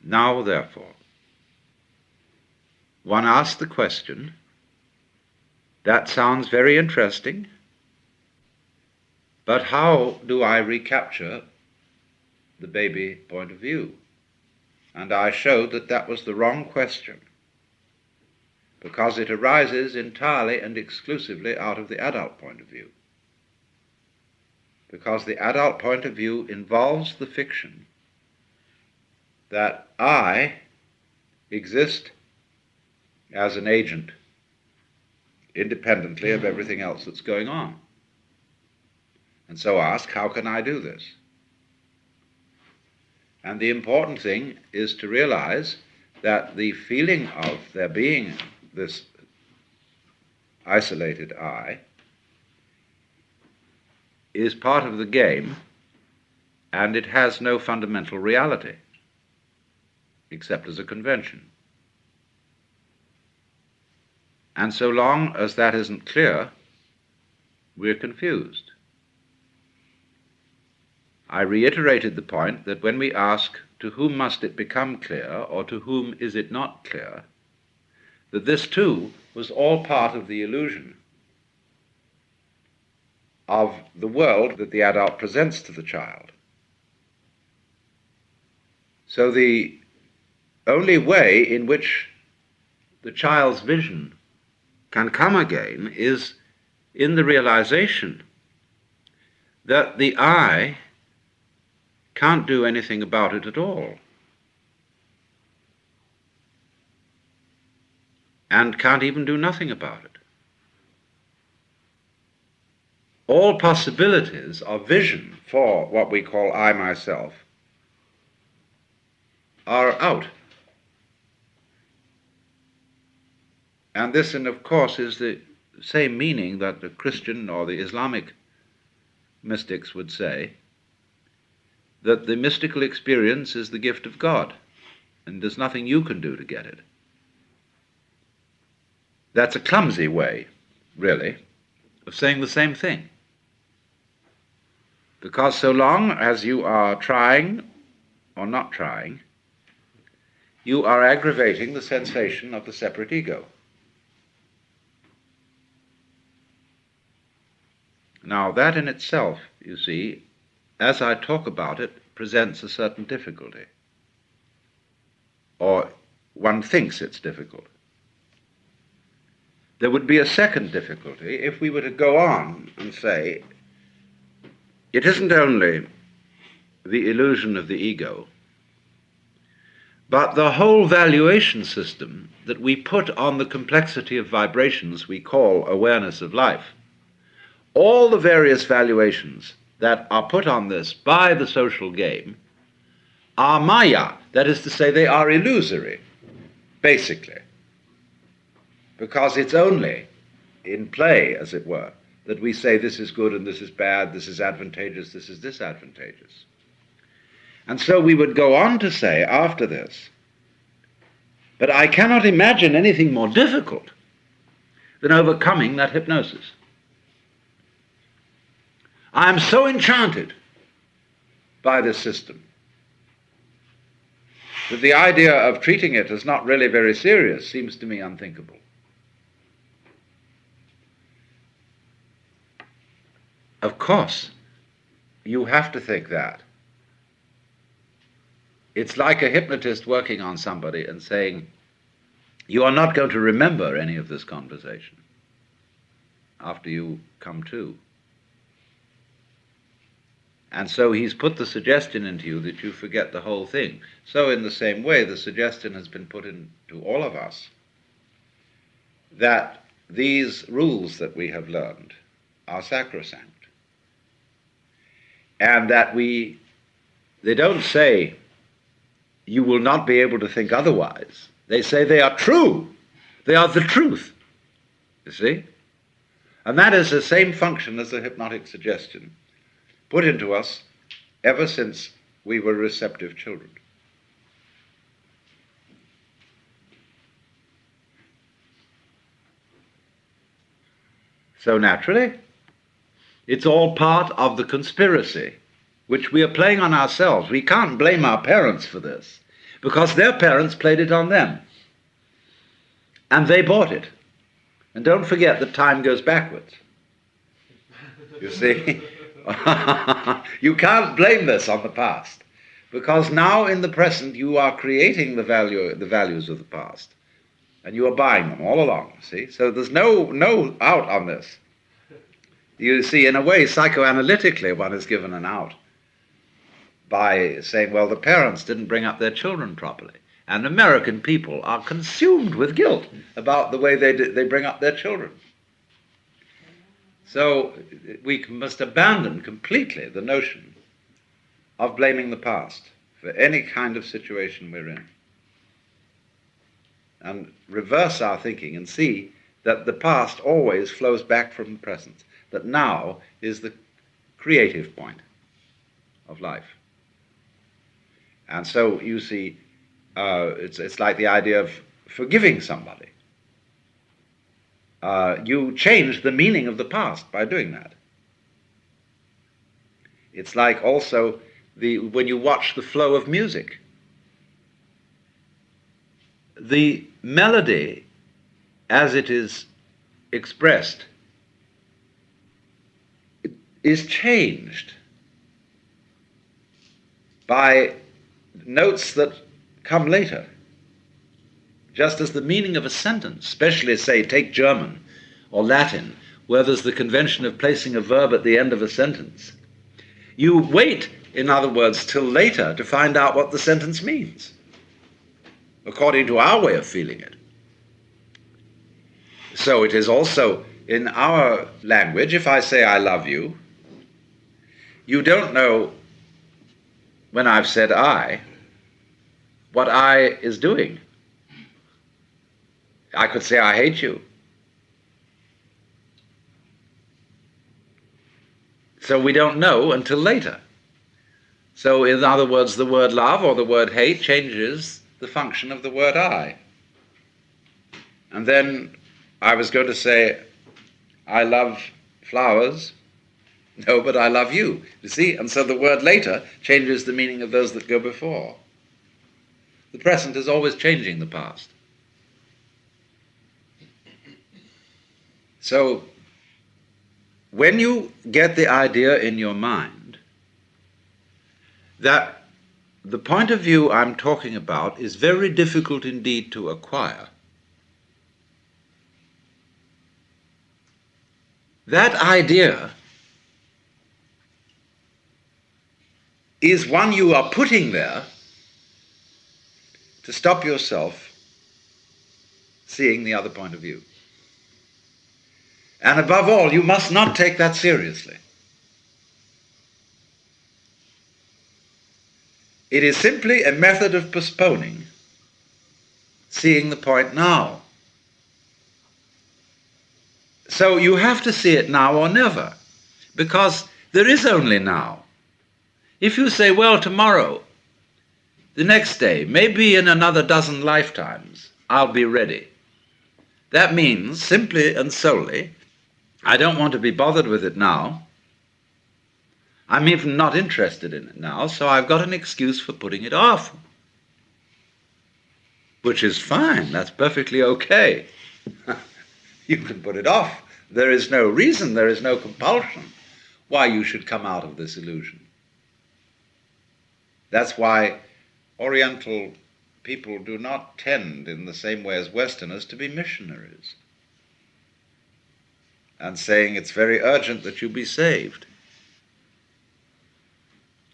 Now, therefore, one asks the question, that sounds very interesting, but how do I recapture the baby point of view? And I showed that that was the wrong question, because it arises entirely and exclusively out of the adult point of view. Because the adult point of view involves the fiction that I exist as an agent, independently of everything else that's going on. And so ask, how can I do this? And the important thing is to realize that the feeling of there being this isolated I is part of the game, and it has no fundamental reality, except as a convention. And so long as that isn't clear, we're confused. I reiterated the point that when we ask, to whom must it become clear, or to whom is it not clear, that this too was all part of the illusion of the world that the adult presents to the child. So the only way in which the child's vision can come again is in the realization that the I can't do anything about it at all, and can't even do nothing about it. All possibilities of vision for what we call I myself are out. And this, and of course, is the same meaning that the Christian or the Islamic mystics would say, that the mystical experience is the gift of God, and there's nothing you can do to get it. That's a clumsy way, really, of saying the same thing. Because so long as you are trying or not trying, you are aggravating the sensation of the separate ego. Now, that in itself, you see, as I talk about it, presents a certain difficulty. Or one thinks it's difficult. There would be a second difficulty if we were to go on and say, it isn't only the illusion of the ego, but the whole valuation system that we put on the complexity of vibrations we call awareness of life. All the various valuations that are put on this by the social game are maya, that is to say, they are illusory, basically, because it's only in play, as it were, that we say this is good and this is bad, this is advantageous, this is disadvantageous. And so we would go on to say after this, but I cannot imagine anything more difficult than overcoming that hypnosis. I am so enchanted by this system that the idea of treating it as not really very serious seems to me unthinkable. Of course, you have to think that. It's like a hypnotist working on somebody and saying, you are not going to remember any of this conversation after you come to. And so he's put the suggestion into you that you forget the whole thing. So in the same way, the suggestion has been put into all of us that these rules that we have learned are sacrosanct. And that they don't say, you will not be able to think otherwise. They say they are true. They are the truth. You see? And that is the same function as the hypnotic suggestion put into us ever since we were receptive children. So naturally, it's all part of the conspiracy which we are playing on ourselves. We can't blame our parents for this, because their parents played it on them. And they bought it. And don't forget that time goes backwards. You see? You can't blame this on the past, because now in the present you are creating the values of the past, and you are buying them all along, see? So there's no out on this. You see, in a way, psychoanalytically, one is given an out by saying, well, the parents didn't bring up their children properly. And American people are consumed with guilt about the way they bring up their children. So we must abandon completely the notion of blaming the past for any kind of situation we're in, and reverse our thinking and see that the past always flows back from the present, that now is the creative point of life. And so you see, it's like the idea of forgiving somebody. You change the meaning of the past by doing that. It's like also when you watch the flow of music. The melody, as it is expressed, is changed by notes that come later. Just as the meaning of a sentence, especially, say, take German or Latin, where there's the convention of placing a verb at the end of a sentence. You wait, in other words, till later to find out what the sentence means, according to our way of feeling it. So it is also in our language, if I say I love you, you don't know, when I've said I, what I is doing. I could say I hate you. So we don't know until later. So in other words, the word love or the word hate changes the function of the word I. And then I was going to say, I love flowers. No, but I love you. You see? And so the word later changes the meaning of those that go before. The present is always changing the past. So, when you get the idea in your mind that the point of view I'm talking about is very difficult indeed to acquire, that idea is one you are putting there to stop yourself seeing the other point of view. And above all, you must not take that seriously. It is simply a method of postponing seeing the point now. So you have to see it now or never, because there is only now. If you say, well, tomorrow, the next day, maybe in another dozen lifetimes, I'll be ready. That means, simply and solely, I don't want to be bothered with it now. I'm even not interested in it now, so I've got an excuse for putting it off. Which is fine, that's perfectly okay. You can put it off. There is no reason, there is no compulsion why you should come out of this illusion. That's why Oriental people do not tend, in the same way as Westerners, to be missionaries and saying it's very urgent that you be saved.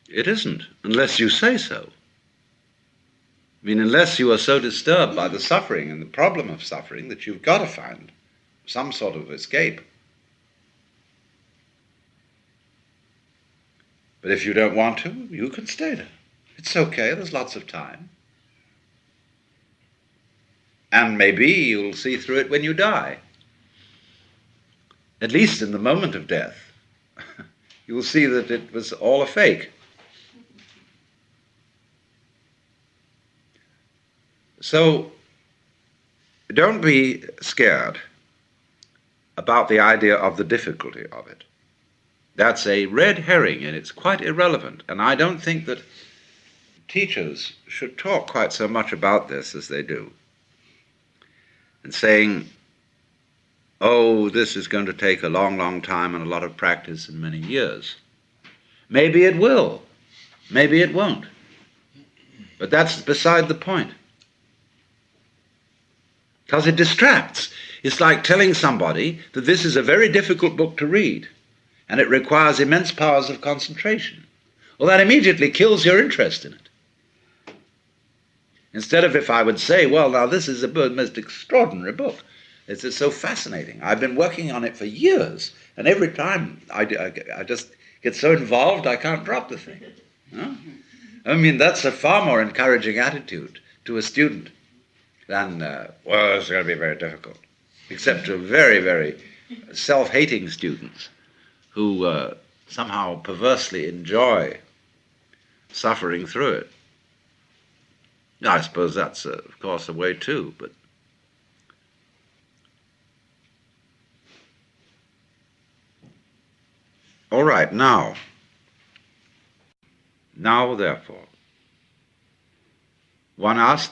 It isn't, unless you say so. I mean, unless you are so disturbed by the suffering and the problem of suffering that you've got to find some sort of escape. But if you don't want to, you can stay there. It's okay, there's lots of time. And maybe you'll see through it when you die. At least in the moment of death. You will see that it was all a fake. So, don't be scared about the idea of the difficulty of it. That's a red herring, and it's quite irrelevant. And I don't think that teachers should talk quite so much about this as they do, and saying, oh, this is going to take a long, long time and a lot of practice and many years. Maybe it will. Maybe it won't. But that's beside the point. Because it distracts. It's like telling somebody that this is a very difficult book to read and it requires immense powers of concentration. Well, that immediately kills your interest in it. Instead of if I would say, well, now this is a most extraordinary book. It's so fascinating. I've been working on it for years, and every time I just get so involved I can't drop the thing. Huh? I mean, that's a far more encouraging attitude to a student than, well, it's going to be very difficult, except to very, very self-hating students who somehow perversely enjoy suffering through it. I suppose that's, of course, a way too, but all right, now, therefore, one asks the